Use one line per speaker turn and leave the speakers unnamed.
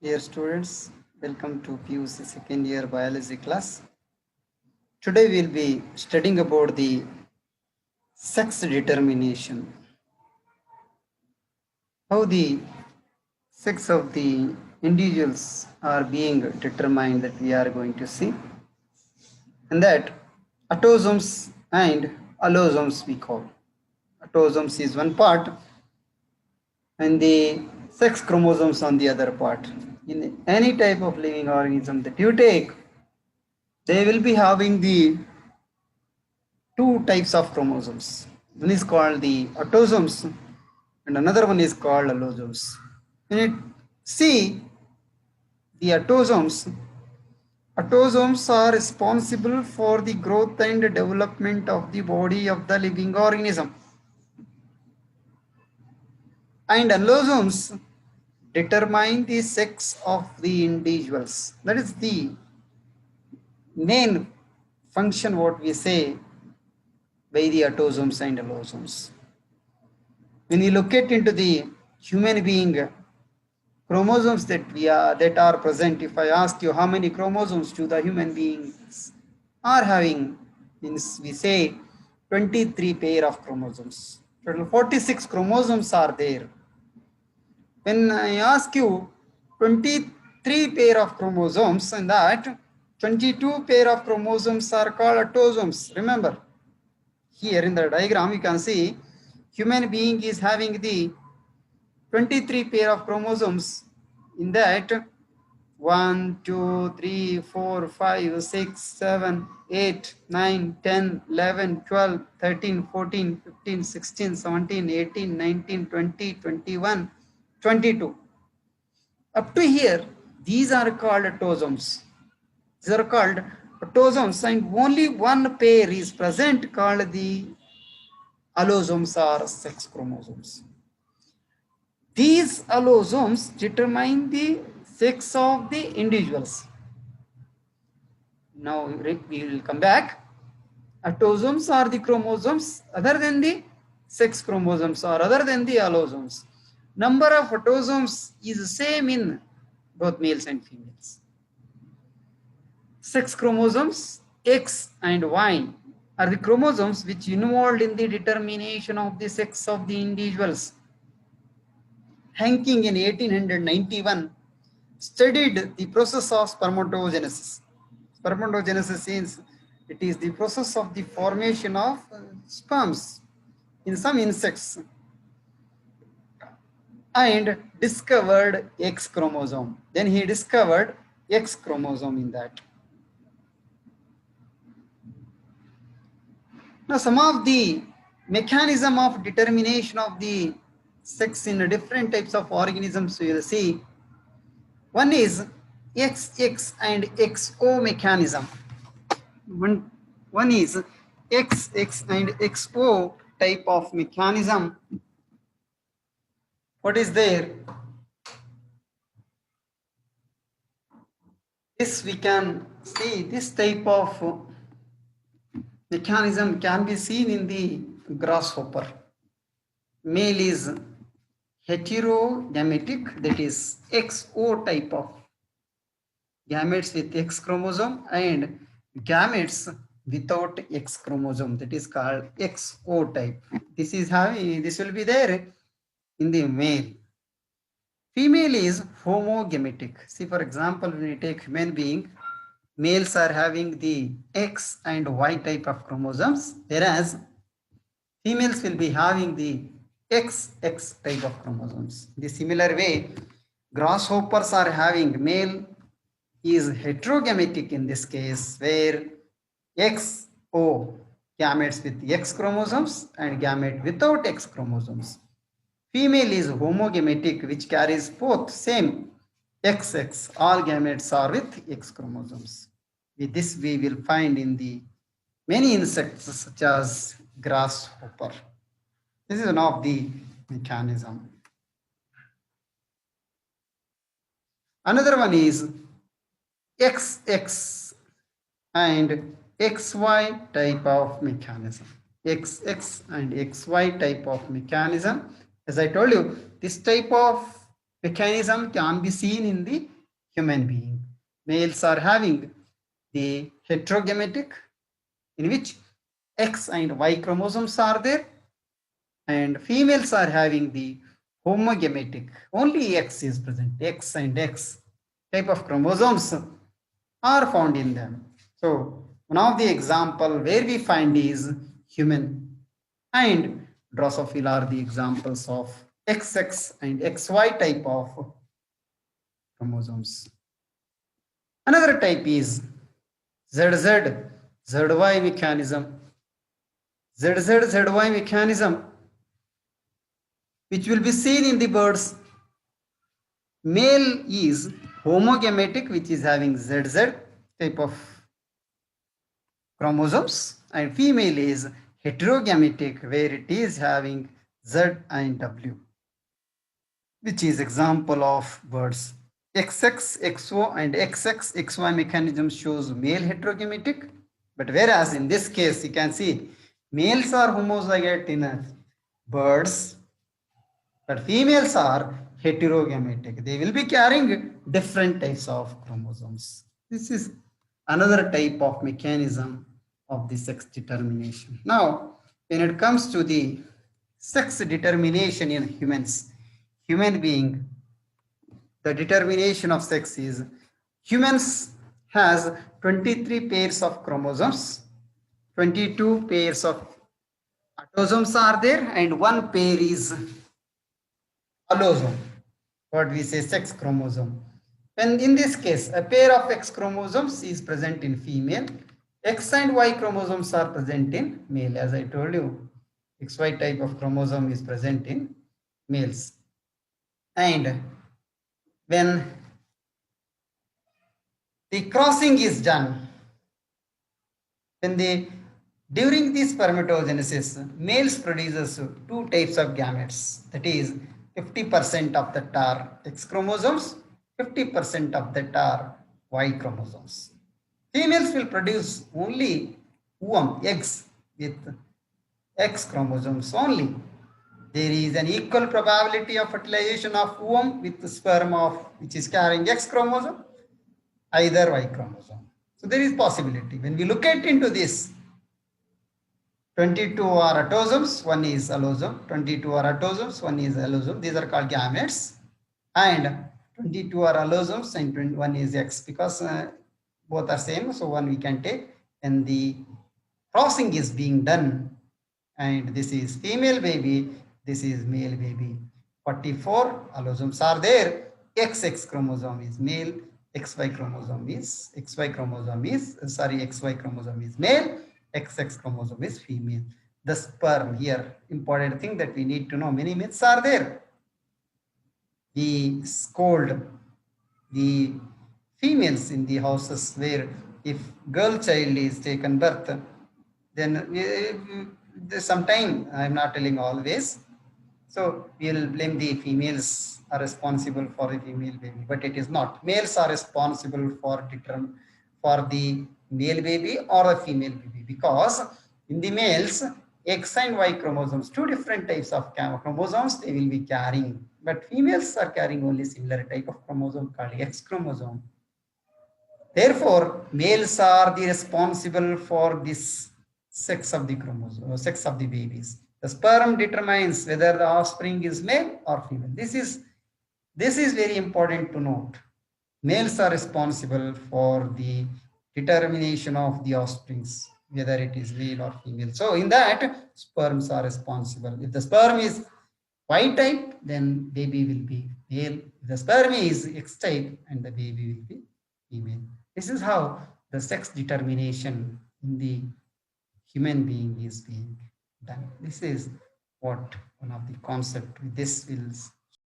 Dear students, welcome to PUC second year biology class. Today we'll be studying about the sex determination. How the sex of the individuals are being determined that we are going to see. And that autosomes and allosomes we call. Autosomes is one part and the sex chromosomes on the other part. In any type of living organism that you take, they will be having the two types of chromosomes. One is called the autosomes and another one is called allosomes. When you see the autosomes are responsible for the growth and development of the body of the living organism. And allosomes determine the sex of the individuals. That is the main function what we say by the autosomes and allosomes. When you look at into the human being chromosomes that are present, if I ask you how many chromosomes do the human beings are having, means we say 23 pair of chromosomes. Total 46 chromosomes are there. When I ask you 23 pair of chromosomes, and that 22 pair of chromosomes are called autosomes. Remember, here in the diagram you can see human being is having the 23 pair of chromosomes. In that 1, 2, 3, 4, 5, 6, 7, 8, 9, 10, 11, 12, 13, 14, 15, 16, 17, 18, 19, 20, 21, 22. Up to here, these are called autosomes. These are called autosomes, and only one pair is present called the allosomes or sex chromosomes. These allosomes determine the sex of the individuals. Now we will come back. Autosomes are the chromosomes other than the sex chromosomes or other than the allosomes. Number of autosomes is same in both males and females. Sex chromosomes X and Y are the chromosomes which involved in the determination of the sex of the individuals. Hanking in 1891 studied the process of spermatogenesis. Spermatogenesis is it is the process of the formation of sperms in some insects, and discovered X chromosome. Then he discovered X chromosome in that. Now some of the mechanism of determination of the sex in different types of organisms you will see. One is XX and XO mechanism. One is XX and XO type of mechanism. What is there? This we can see, this type of mechanism can be seen in the grasshopper. Male is heterogametic, that is XO type of gametes with X chromosome, and gametes without X chromosome, that is called XO type. This will be there in the male. Female is homogametic. See, for example, when you take human being, males are having the X and Y type of chromosomes, whereas females will be having the XX type of chromosomes. In the similar way, grasshoppers are having male is heterogametic in this case, where XO gametes with X chromosomes and gamete without X chromosomes. Female is homogametic, which carries both same XX. All gametes are with X chromosomes. With this, we will find in the many insects such as grasshopper. This is one of the mechanism. Another one is XX and XY type of mechanism. XX and XY type of mechanism. As I told you, this type of mechanism can be seen in the human being. Males are having the heterogametic, in which X and Y chromosomes are there, and females are having the homogametic. Only X is present. X and X type of chromosomes are found in them. So one of the example where we find is human, and Drosophila are the examples of XX and XY type of chromosomes. Another type is ZZ, ZY mechanism. ZZ, ZY mechanism, which will be seen in the birds. Male is homogametic, which is having ZZ type of chromosomes, and female is heterogametic, where it is having Z and W, which is example of birds. XX, XO and XX, XY mechanism shows male heterogametic, but whereas in this case you can see males are homozygate in birds, but females are heterogametic. They will be carrying different types of chromosomes. This is another type of mechanism of the sex determination. Now, when it comes to the sex determination in humans, human being, the determination of sex is humans has 23 pairs of chromosomes, 22 pairs of autosomes are there, and one pair is allosome, what we say sex chromosome. When in this case, a pair of X chromosomes is present in female, X and Y chromosomes are present in male. As I told you, XY type of chromosome is present in males. And when the crossing is done, when the during the spermatogenesis, males produces two types of gametes. That is, 50% of that are X chromosomes, 50% of that are Y chromosomes. Females will produce only ovum, eggs with X chromosomes only. There is an equal probability of fertilization of ovum with the sperm of which is carrying X chromosome, either Y chromosome. So there is possibility. When we look at into this, 22 are autosomes, one is allosome. 22 are autosomes, one is allosome. These are called gametes. And 22 are allosomes and one is X, because both are same. So one we can take, and the crossing is being done. And this is female baby, this is male baby. 44 allosomes are there. XX chromosome is male, XY chromosome is XY chromosome is male, XX chromosome is female. The sperm here, important thing that we need to know, many myths are there. We scold the females in the houses where if girl child is taken birth, then sometime, I'm not telling always, so we'll blame the females are responsible for the female baby, but it is not. Males are responsible for the male baby or a female baby, because in the males, X and Y chromosomes, two different types of chromosomes they will be carrying, but females are carrying only similar type of chromosome called X chromosome. Therefore, males are the responsible for this sex of the chromosome, sex of the babies. The sperm determines whether the offspring is male or female. This is very important to note. Males are responsible for the determination of the offsprings, whether it is male or female. So in that, sperms are responsible. If the sperm is Y type, then baby will be male. If the sperm is X type, and the baby will be female. This is how the sex determination in the human being is being done. This is what one of the concept. With this will